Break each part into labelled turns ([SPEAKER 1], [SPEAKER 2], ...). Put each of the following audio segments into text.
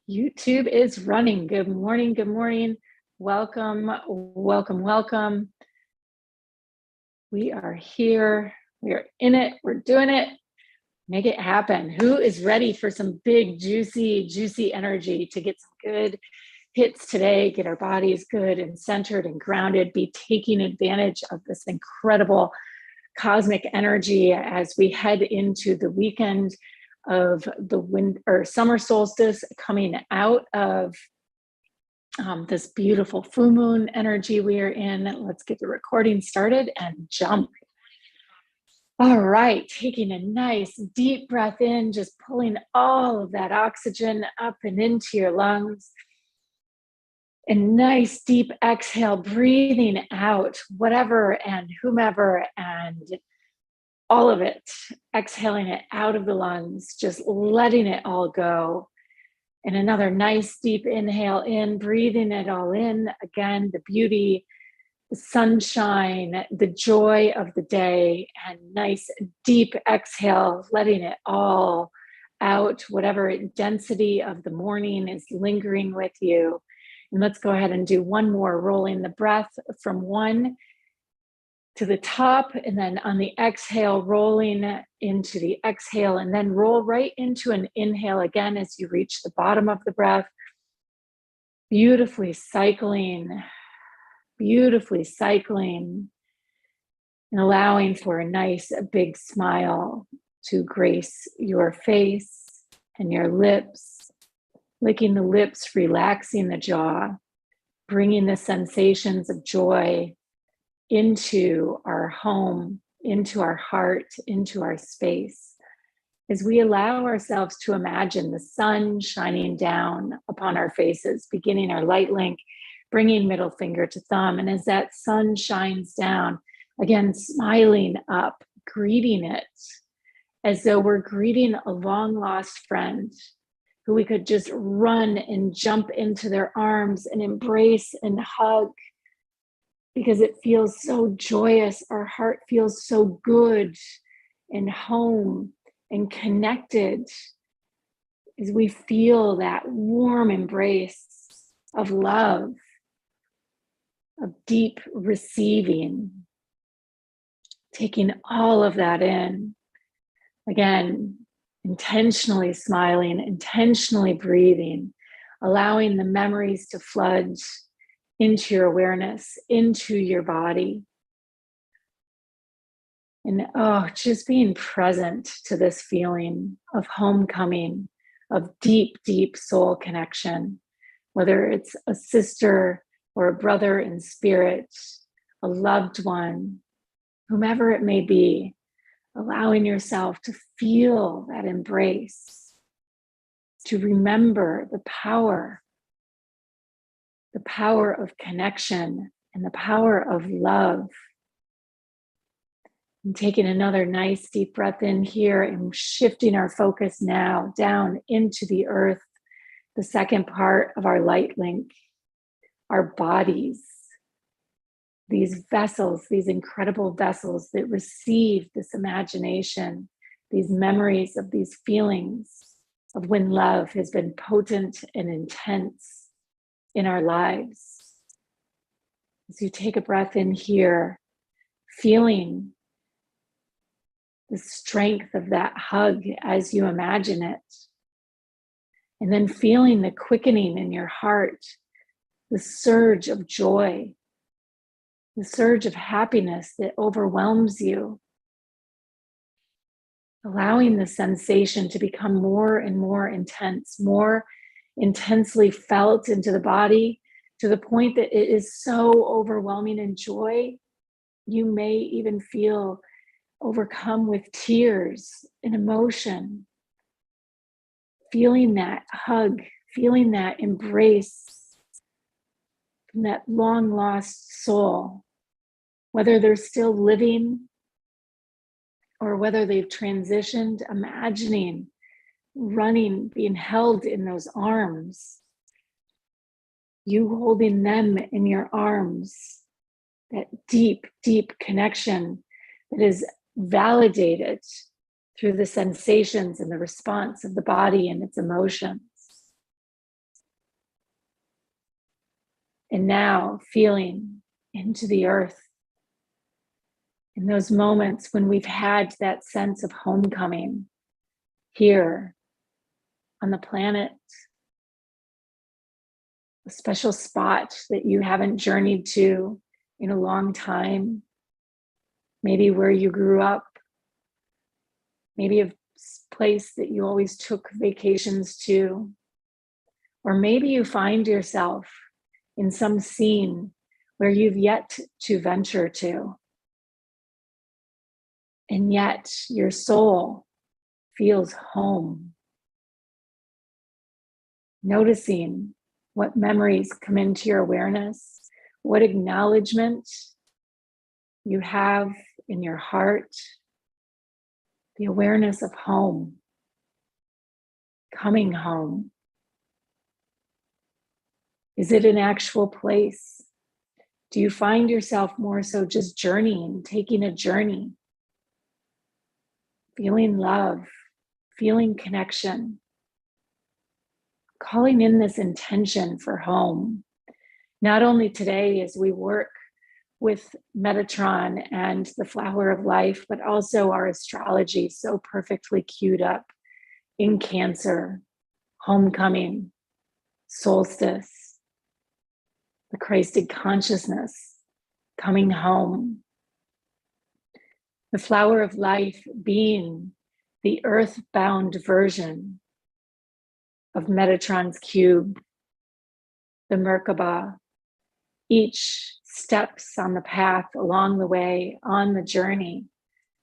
[SPEAKER 1] YouTube is running. Good morning. Good morning. Welcome, welcome, welcome. We are here. We are in it. We're doing it. Make it happen. Who is ready for some big, juicy energy to get some good hits today, get our bodies good and centered and grounded, be taking advantage of this incredible cosmic energy as we head into the weekend of the summer solstice, coming out of this beautiful full moon energy we are in. Let's get the recording started and jump. All right, taking a nice deep breath in, just pulling all of that oxygen up and into your lungs. And nice deep exhale, breathing out whatever and whomever and all of it, exhaling it out of the lungs, just letting it all go. And another nice deep inhale in, breathing it all in. Again, the beauty, the sunshine, the joy of the day, and nice deep exhale, letting it all out, whatever density of the morning is lingering with you. And let's go ahead and do one more, rolling the breath from one to the top, and then on the exhale, rolling into the exhale, and then roll right into an inhale again as you reach the bottom of the breath. Beautifully cycling, and allowing for a nice big smile to grace your face and your lips, licking the lips, relaxing the jaw, bringing the sensations of joy into our home, into our heart, into our space, as we allow ourselves to imagine the sun shining down upon our faces, beginning our light link, bringing middle finger to thumb. And as that sun shines down, again, smiling up, greeting it as though we're greeting a long lost friend who we could just run and jump into their arms and embrace and hug, because it feels so joyous. Our heart feels so good and home and connected as we feel that warm embrace of love, of deep receiving, taking all of that in. Again, intentionally smiling, intentionally breathing, allowing the memories to flood into your awareness, into your body. And just being present to this feeling of homecoming, of deep, deep soul connection, whether it's a sister or a brother in spirit, a loved one, whomever it may be, allowing yourself to feel that embrace, to remember the power of connection and the power of love. And taking another nice deep breath in here and shifting our focus now down into the earth, the second part of our light link, our bodies, these vessels, these incredible vessels that receive this imagination, these memories of these feelings of when love has been potent and intense in our lives. As you take a breath in here, feeling the strength of that hug as you imagine it, and then feeling the quickening in your heart, the surge of joy, the surge of happiness that overwhelms you, allowing the sensation to become more and more intense, more intensely felt into the body, to the point that it is so overwhelming in joy, you may even feel overcome with tears and emotion, feeling that hug, feeling that embrace from that long lost soul, whether they're still living or whether they've transitioned, imagining running, being held in those arms, you holding them in your arms, that deep, deep connection that is validated through the sensations and the response of the body and its emotions. And now feeling into the earth. In those moments when we've had that sense of homecoming here on the planet, a special spot that you haven't journeyed to in a long time, maybe where you grew up, maybe a place that you always took vacations to, or maybe you find yourself in some scene where you've yet to venture to. And yet your soul feels home. Noticing what memories come into your awareness, what acknowledgement you have in your heart, the awareness of home, coming home. Is it an actual place? Do you find yourself more so just journeying, taking a journey, feeling love, feeling connection, calling in this intention for home, not only today as we work with Metatron and the flower of life, but also our astrology so perfectly queued up in Cancer, homecoming, solstice, the Christed consciousness, coming home. The flower of life being the earthbound version of Metatron's cube, the Merkaba, each steps on the path along the way, on the journey,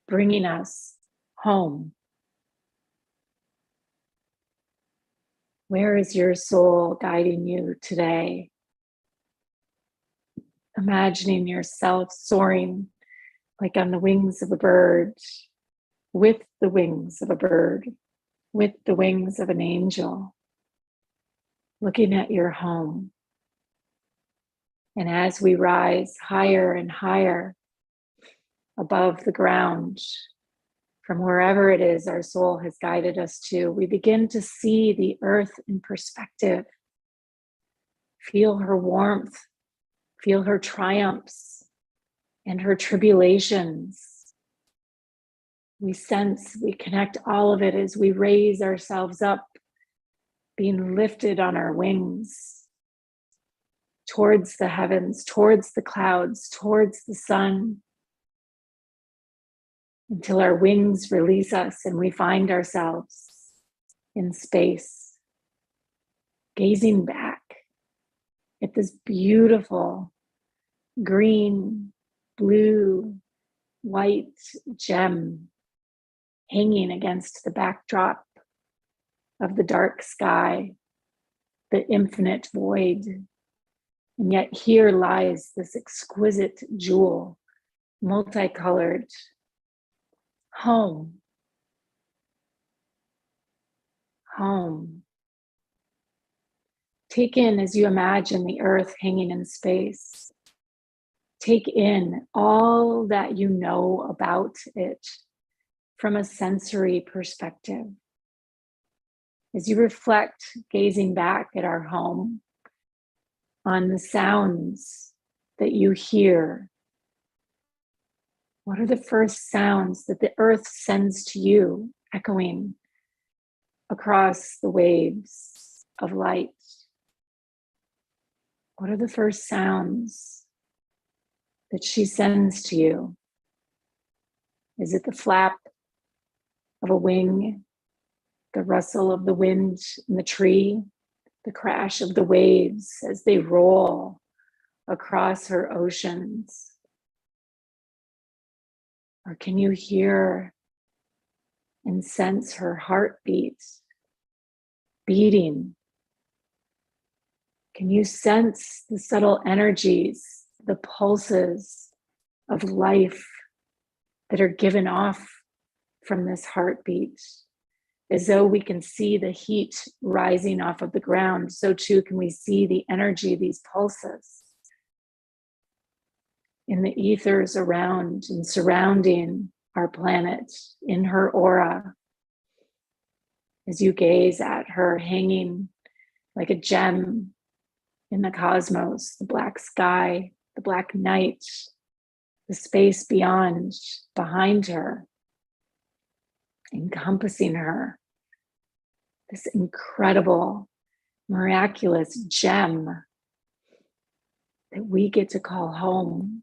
[SPEAKER 1] bringing us home. Where is your soul guiding you today? Imagining yourself soaring like on the wings of a bird, with the wings of a bird, with the wings of an angel, looking at your home. And as we rise higher and higher above the ground, from wherever it is our soul has guided us to, we begin to see the earth in perspective. Feel her warmth, feel her triumphs and her tribulations. We sense, we connect all of it as we raise ourselves up, being lifted on our wings towards the heavens, towards the clouds, towards the sun, until our wings release us and we find ourselves in space, gazing back at this beautiful green, blue, white gem hanging against the backdrop of the dark sky, the infinite void. And yet here lies this exquisite jewel, multicolored. Home. Home. Take in, as you imagine the earth hanging in space, take in all that you know about it from a sensory perspective. As you reflect, gazing back at our home, on the sounds that you hear, what are the first sounds that the earth sends to you, echoing across the waves of light? What are the first sounds that she sends to you? Is it the flap of a wing, the rustle of the wind in the tree, the crash of the waves as they roll across her oceans? Or can you hear and sense her heartbeat beating? Can you sense the subtle energies, the pulses of life that are given off from this heartbeat? As though we can see the heat rising off of the ground, so too can we see the energy of these pulses in the ethers around and surrounding our planet, in her aura. As you gaze at her hanging like a gem in the cosmos, the black sky, the black night, the space beyond, behind her, encompassing her, this incredible, miraculous gem that we get to call home.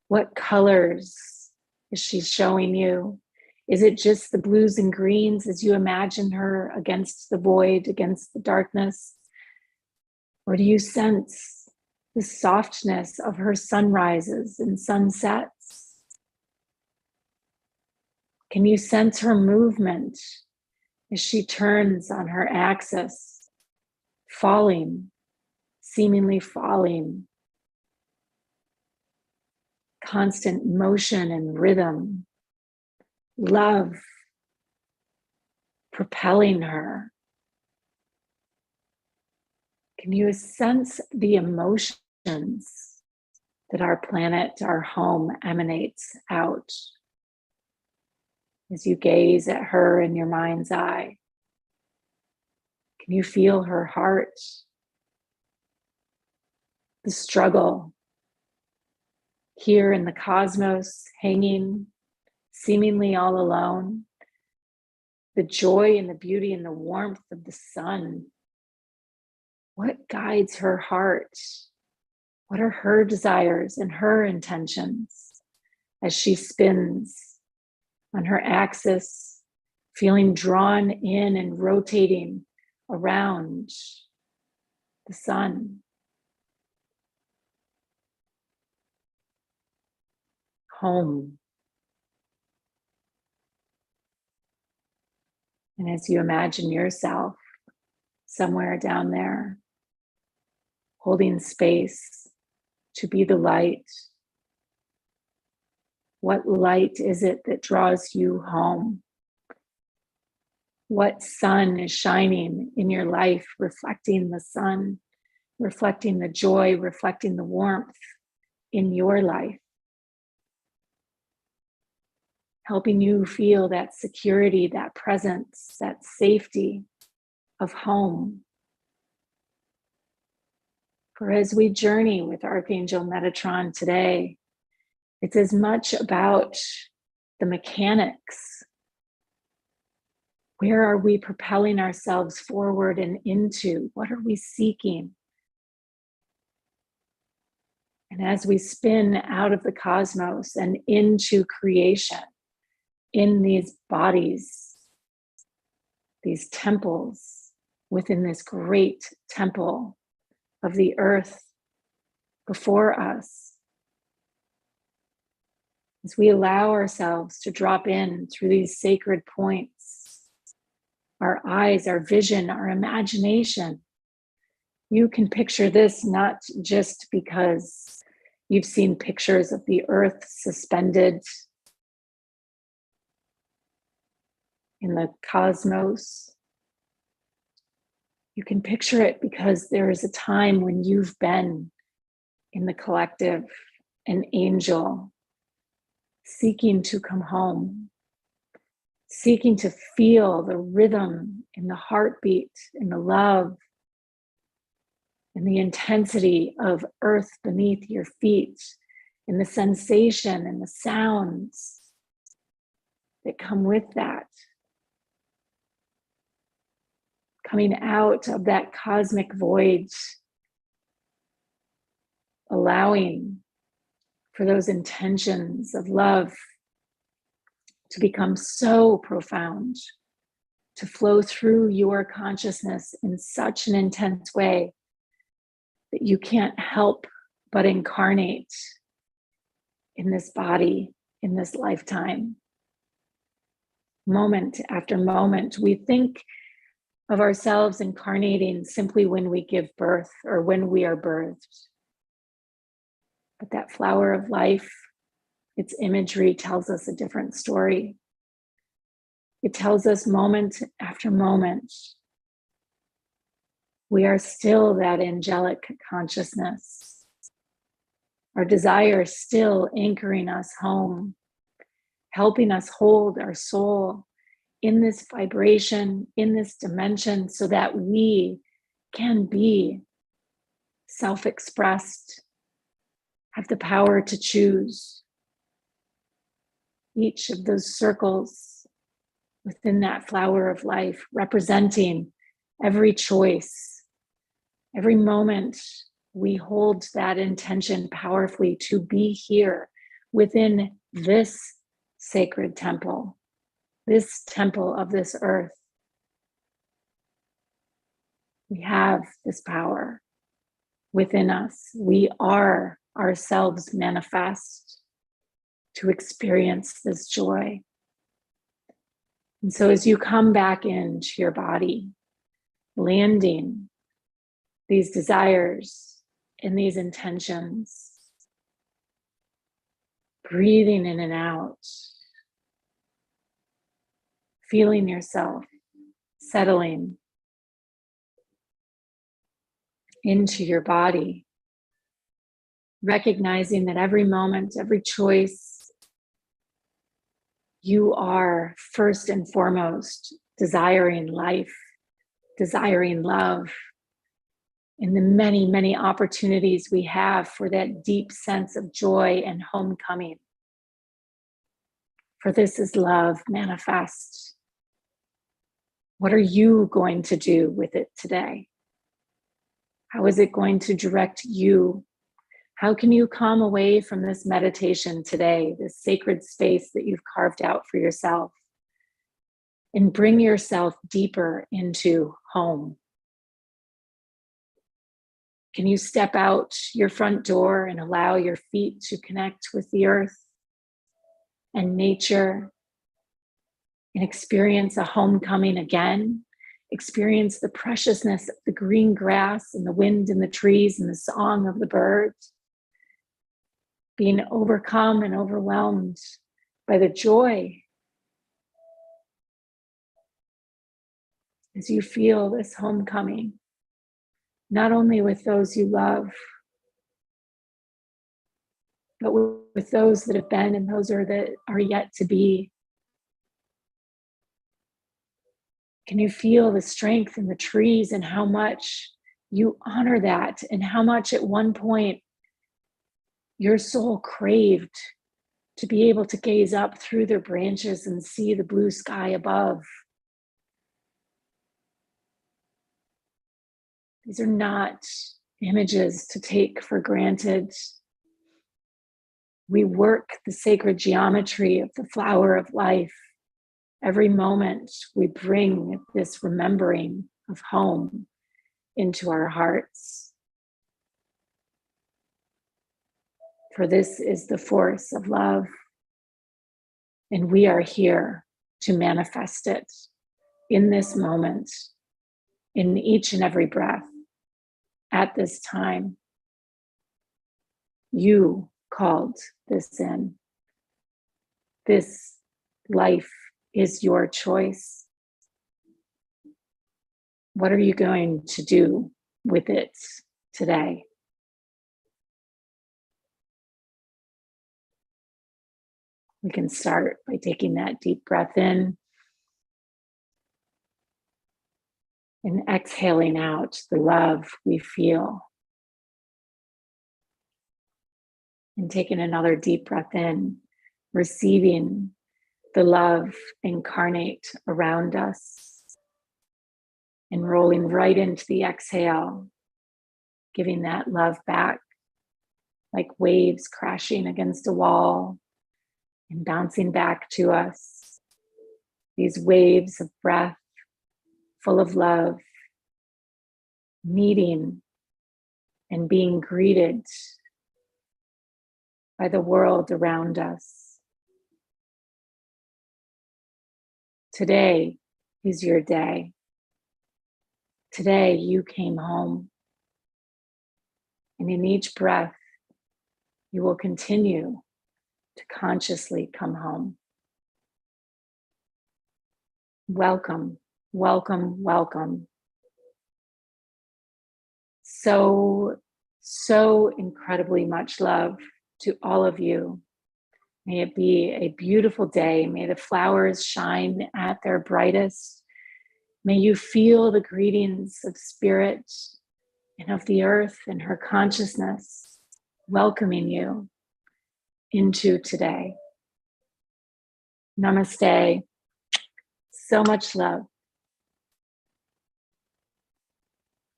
[SPEAKER 1] What colors is she showing you? Is it just the blues and greens as you imagine her against the void, against the darkness? Or do you sense the softness of her sunrises and sunsets? Can you sense her movement as she turns on her axis, falling, seemingly falling? Constant motion and rhythm, love propelling her. Can you sense the emotions that our planet, our home, emanates out as you gaze at her in your mind's eye? Can you feel her heart, the struggle here in the cosmos, hanging seemingly all alone, the joy and the beauty and the warmth of the sun? What guides her heart? What are her desires and her intentions as she spins on her axis, feeling drawn in and rotating around the sun? Home. And as you imagine yourself somewhere down there, holding space to be the light, what light is it that draws you home? What sun is shining in your life, reflecting the sun, reflecting the joy, reflecting the warmth in your life? Helping you feel that security, that presence, that safety of home. For as we journey with Archangel Metatron today, it's as much about the mechanics. Where are we propelling ourselves forward and into? What are we seeking? And as we spin out of the cosmos and into creation, in these bodies, these temples, within this great temple of the earth before us, as we allow ourselves to drop in through these sacred points, our eyes, our vision, our imagination, you can picture this not just because you've seen pictures of the earth suspended in the cosmos. You can picture it because there is a time when you've been in the collective, an angel seeking to come home, seeking to feel the rhythm in the heartbeat, in the love, in the intensity of earth beneath your feet, in the sensation and the sounds that come with that. Coming out of that cosmic void, allowing for those intentions of love to become so profound, to flow through your consciousness in such an intense way that you can't help but incarnate in this body, in this lifetime. Moment after moment, we think of ourselves incarnating simply when we give birth or when we are birthed. But that flower of life, its imagery tells us a different story. It tells us moment after moment, we are still that angelic consciousness. Our desire is still anchoring us home, helping us hold our soul in this vibration, in this dimension, so that we can be self-expressed, have the power to choose. Each of those circles within that flower of life, representing every choice, every moment we hold that intention powerfully to be here within this sacred temple, this temple of this earth. We have this power within us. We are ourselves manifest to experience this joy. And so as you come back into your body, landing these desires and these intentions, breathing in and out, feeling yourself settling into your body, recognizing that every moment, every choice, you are first and foremost desiring life, desiring love, and the many, many opportunities we have for that deep sense of joy and homecoming. For this is love manifest. What are you going to do with it today? How is it going to direct you? How can you come away from this meditation today, this sacred space that you've carved out for yourself, and bring yourself deeper into home? Can you step out your front door and allow your feet to connect with the earth and nature and experience a homecoming again? Experience the preciousness of the green grass and the wind in the trees and the song of the birds. Being overcome and overwhelmed by the joy as you feel this homecoming, not only with those you love, but with those that have been and those that are yet to be. Can you feel the strength in the trees and how much you honor that, and how much at one point your soul craved to be able to gaze up through their branches and see the blue sky above? These are not images to take for granted. We work the sacred geometry of the flower of life. Every moment we bring this remembering of home into our hearts. For this is the force of love, and we are here to manifest it in this moment, in each and every breath, at this time. You called this in. This life is your choice. What are you going to do with it today? We can start by taking that deep breath in and exhaling out the love we feel. And taking another deep breath in, receiving the love incarnate around us, and rolling right into the exhale, giving that love back like waves crashing against a wall and bouncing back to us. These waves of breath full of love, meeting and being greeted by the world around us. Today is your day. Today you came home. And in each breath, you will continue to consciously come home. Welcome, welcome, welcome. So incredibly much love to all of you. May it be a beautiful day. May the flowers shine at their brightest. May you feel the greetings of spirit and of the earth and her consciousness, welcoming you into today. Namaste. So much love.